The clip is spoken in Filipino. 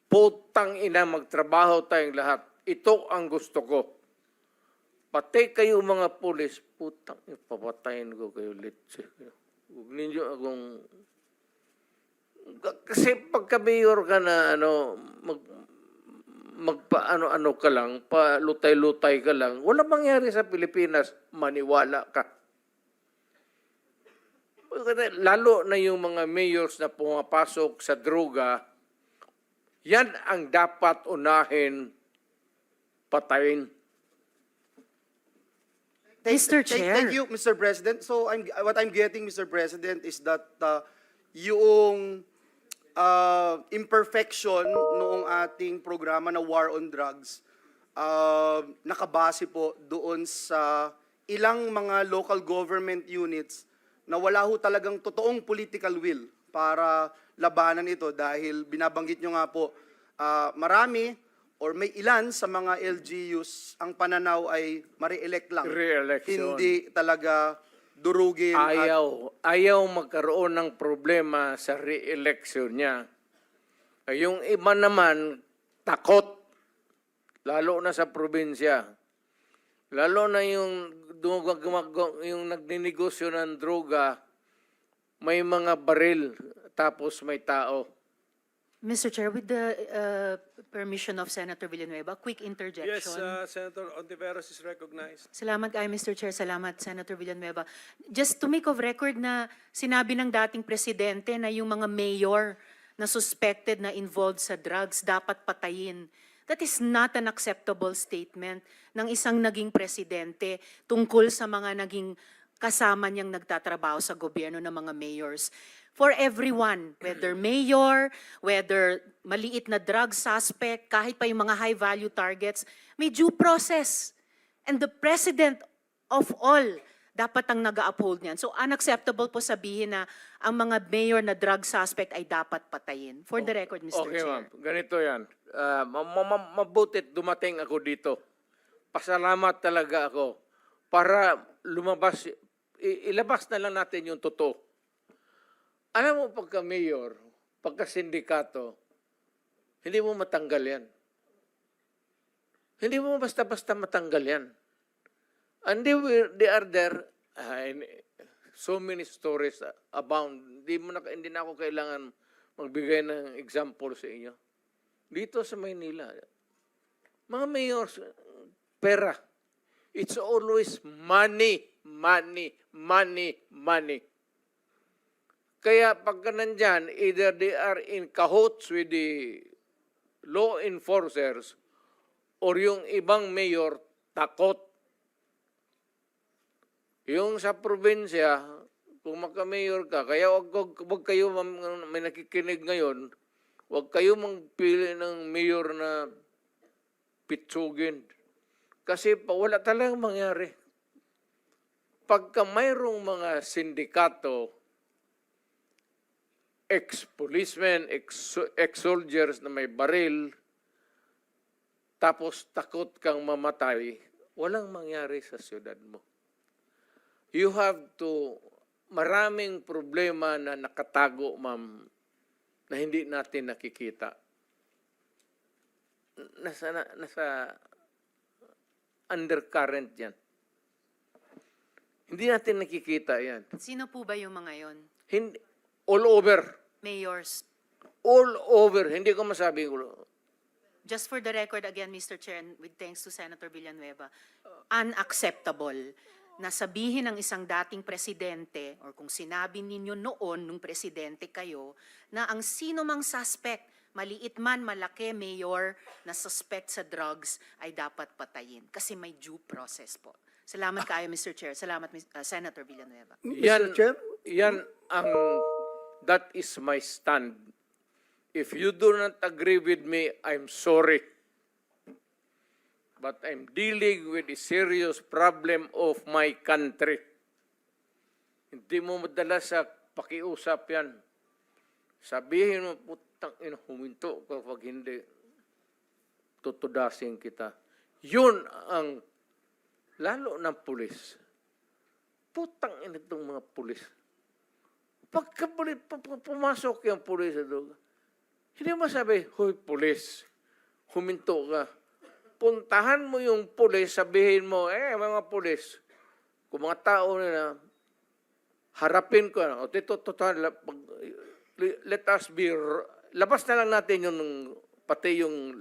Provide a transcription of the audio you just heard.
Putang ina, magtrabaho tayong lahat. Ito ang gusto ko. Pati kayo mga pulis, putang ina, papatayin ko kayo, litsi. Huwag ninyo akong... Kasi pagka-mayor ka na, magpa-ano-ano ka lang, pa-lutay-lutay ka lang, wala mangyari sa Pilipinas, maniwala ka. Lalo na yung mga mayors na pumapasok sa droga, yan ang dapat unahin patayin. Mr. Chair. Thank you, Mr. President. So what I'm getting, Mr. President, is that yung imperfection noong ating programa na War on Drugs, nakabase po doon sa ilang mga local government units na wala ho talagang totoong political will para labanan ito dahil binabanggit nyo nga po, marami or may ilan sa mga LGUs ang pananaw ay ma-re-elect lang. Re-election. Hindi talaga durugin. Ayaw magkaroon ng problema sa re-election niya. Yung iba naman, takot. Lalo na sa probinsya. Lalo na yung nagninegosyo ng droga, may mga baril, tapos may tao. Mr. Chair, with the permission of Senator Villanueva, quick interjection. Yes, Senator Ontiveros is recognized. Salamat kayo, Mr. Chair. Salamat, Senator Villanueva. Just to make of record na sinabi ng dating presidente na yung mga mayor na suspected na involved sa drugs dapat patayin. That is not an acceptable statement ng isang naging presidente tungkol sa mga naging kasama niyang nagtatrabaho sa gobyerno ng mga mayors. For everyone, whether mayor, whether maliit na drug suspect, kahit pa yung mga high-value targets, may due process. And the president of all, dapat ang nag-uphold niyan. So unacceptable po sabihin na ang mga mayor na drug suspect ay dapat patayin. For the record, Mr. Okay, Chair. ma'am. Ganito yan. Mabutit dumating ako dito. Pasalamat talaga ako para lumabas, ilabas na lang natin yung totoo. Alam mo, pagka-mayor, pagka-sindikato, hindi mo matanggal yan. Hindi mo basta-basta matanggal yan. And they are there, so many stories abound. Hindi na ako kailangan magbigay ng example sa inyo. Dito sa Maynila, mga mayors, pera. It's always money, money, money, money. Kaya pagka nandyan, either they are in cahoots with the law enforcers or yung ibang mayor takot. Yung sa probinsya, kung magka-mayor ka, kaya wag kayo, may nakikinig ngayon, wag kayo magpili ng mayor na pitsugin. Kasi wala talagang mangyari. Pagka mayroong mga sindikato, ex-policemen, ex-soldiers na may baril, tapos takot kang mamatay, walang mangyari sa siyudad mo. You have to, maraming problema na nakatago, ma'am, na hindi natin nakikita. Nasa undercurrent yan. Hindi natin nakikita yan. Sino po ba yung mga yon? Hindi, all over. Mayors. All over. Hindi ko masabi. Just for the record again, Mr. Chair, and with thanks to Senator Villanueva, unacceptable na sabihin ng isang dating presidente or kung sinabi ninyo noon nung presidente kayo na ang sino mang suspect, maliit man, malaki, mayor, na suspect sa drugs ay dapat patayin kasi may due process po. Salamat kayo, Mr. Chair. Salamat, Senator Villanueva. Yan, Mr. Chair? yan ang, that is my stand. If you do not agree with me, I'm sorry. But I'm dealing with a serious problem of my country. Hindi mo madala sa pakiusap yan. Sabihin mo, putang ina, huminto kapag hindi, tutudasin kita. Yun ang, lalo ng pulis. Putang ina itong mga pulis. Pagka pumasok yung pulis sa droga, Hindi mo sabi, hoy, pulis, huminto ka. Puntahan mo yung pulis, sabihin mo, mga pulis, kung mga tao na harapin ko, o total, let us be, labas na lang natin yung, pati yung